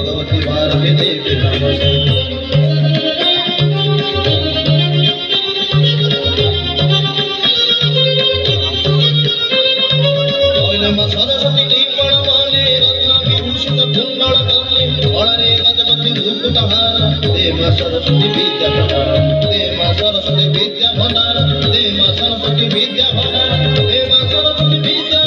भगवती भारती देवी नमस्ते सरस्वती टीपण माले रत्न विभूषित कुंडल कमले बड़े गजपति मुकुटहार दे मां सरस्वती विद्या भंडार दे मां सरस्वती विद्या भंडार दे मां सरस्वती विद्या भंडार दे मां सरस्वती विद्या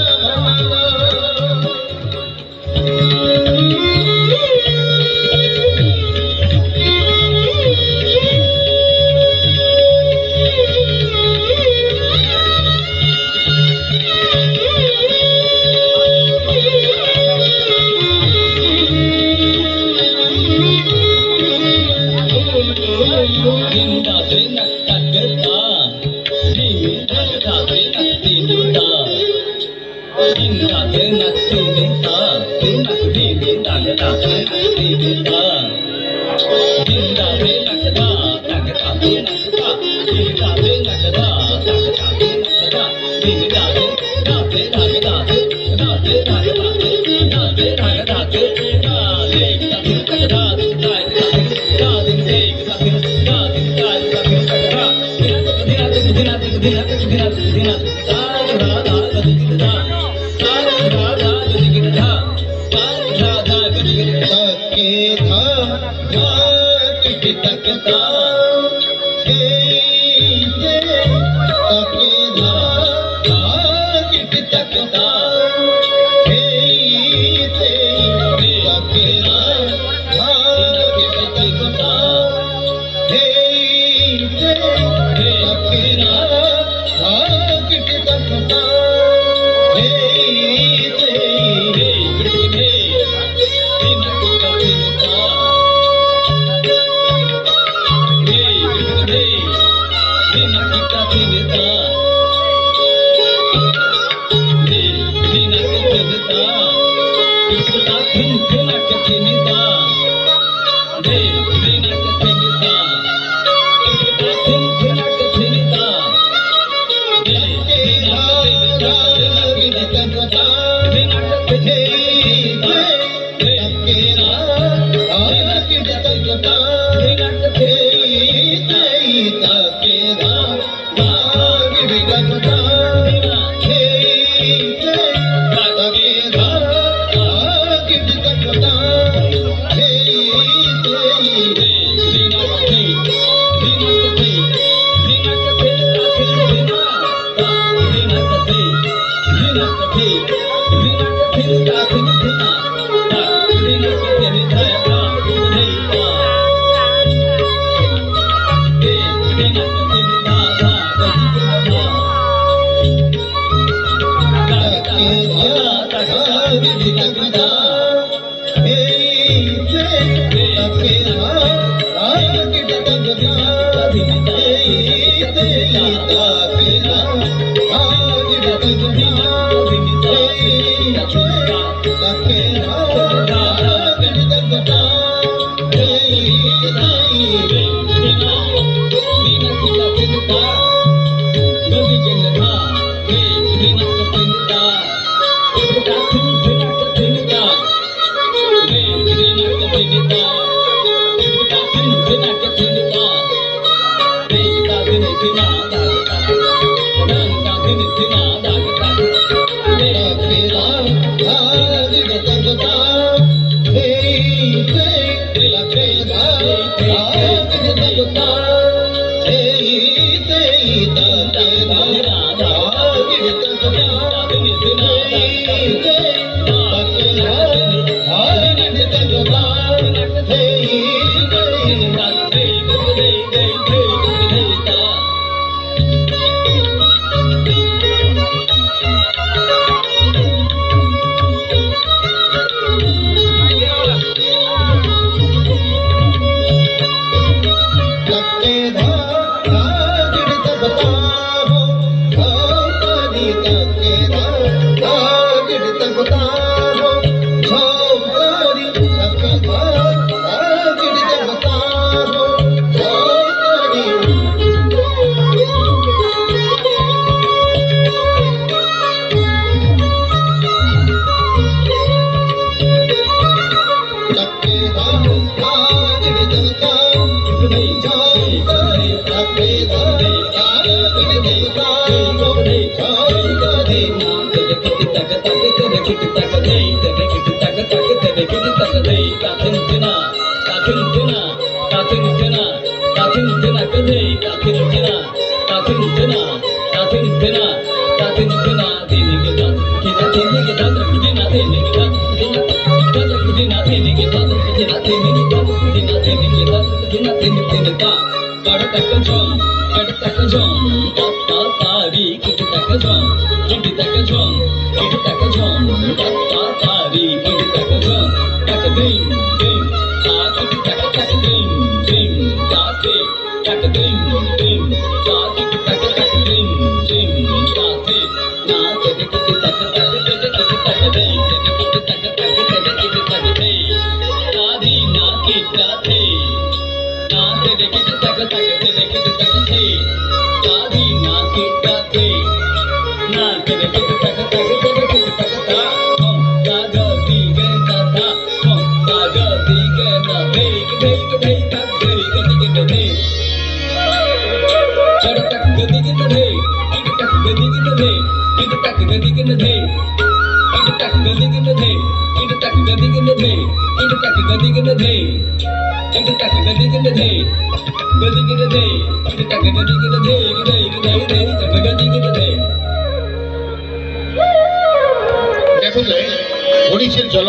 ओडिसी जल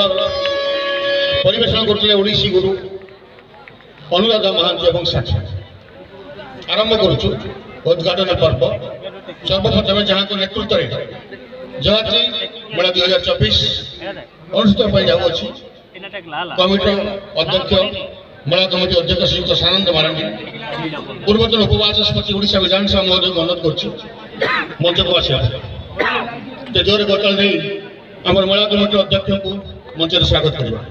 परिवेशन करते ओडिसी गुरु अनुराधा महांती और साथी आरंभ करुचु उद्घाटन पर्व सर्वप्रथम जहाँ को नेतृत्व में जहाजी मेला 2024 अनुष्ठित जाऊँगी कमिटी अध्यक्ष मेला कमिटी अध्यक्ष श्रीयुक्त सानंद मारांडी पूर्वतन उपवाचस्पति ओडिशा विधानसभा महोदय को अनुरोध कर मंच को आसा जोर गतल नहीं आम मेला कमिटी अध्यक्ष को मंच स्वागत करवा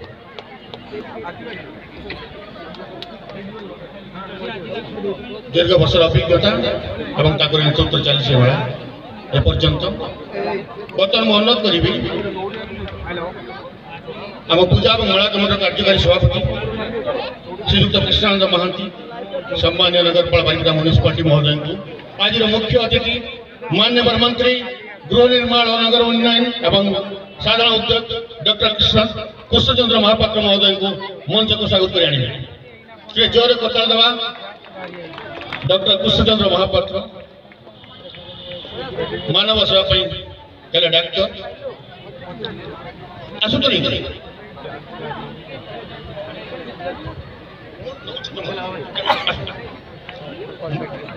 दीर्घ वर्ष अभिज्ञता और नेतृत्व चली मेला एपर्यंत बर्तमान मुझे अनुरोध करी आम पूजा और मेला कमिटी कार्यकारी सभापति श्रीयुक्त कृष्णानंद महांती सम्मान्य नगरपाल बालिका म्यूनिसिपालिटी महोदय को आज मुख्य अतिथि माननीय मंत्री गृह निर्माण और नगर उन्नयन एवं साधारण उद्योग डॉक्टर कृष्णचंद्र महापात्र महोदय को मंच को स्वागत कर आने जोर कथा देवा डॉक्टर कृष्णचंद्र महापात्र मानव सेवा डाक्टर आसुत नहीं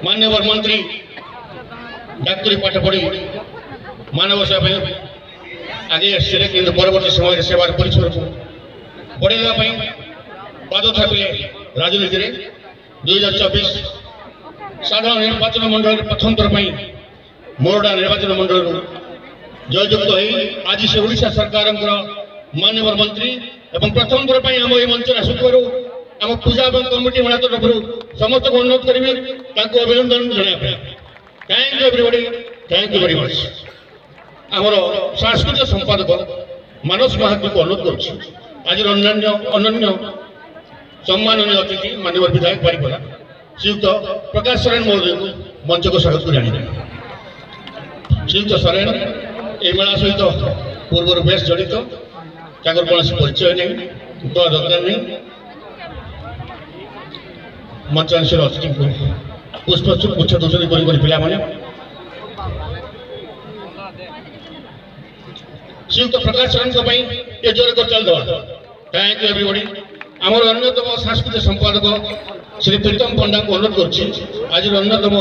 माननीय मंत्री डाक्तरी पाठ पढ़ी मानव सेवा आगे आसते कि परवर्त समय सेवार परिसर को बढ़ाई पाद थापिले राजनीति में 2024 साधारण निर्वाचन मंडल प्रथम थर मोरडा निर्वाचन मंडल जययुक्त हो आज से ओडिशा सरकार माननीय मंत्री एवं प्रथम थर आम ये मंच आसुवर आम पूजा और कमिटी मेला तरफ समस्त को अनुरोध करेंगे अभिनंदन जनाया thank you everybody thank you very much आमर सांस्कृतिक संपादक मानस महांती को अनुरोध कर आज अनन्य सम्माननीय अतिथि माननीय विधायक बारिपदा श्रीयुक्त प्रकाश सोरेन महोदय को मंच को स्वागत कर श्रीयुक्त सोरेन ये मेला सहित पूर्व बेस जड़ित कौन परिचय नहीं दरकार नहीं मंचांशर अतिथि को पुष्प पुच्छ दूसरी पाने श्रीयुक्त प्रकाश सोरेन ये जोर कर चल दवा थैंक यू एवरीबॉडी आमर अन्यतम सांस्कृतिक संपादक श्री प्रीतम पंडा को अनुरोध कर आज अन्यतम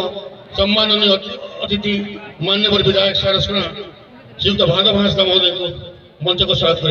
सम्माननीय अतिथि माननीय विधायक सारस्वना श्रीयुक्त भादव हांसदा महोदय को मंच को स्वागत कर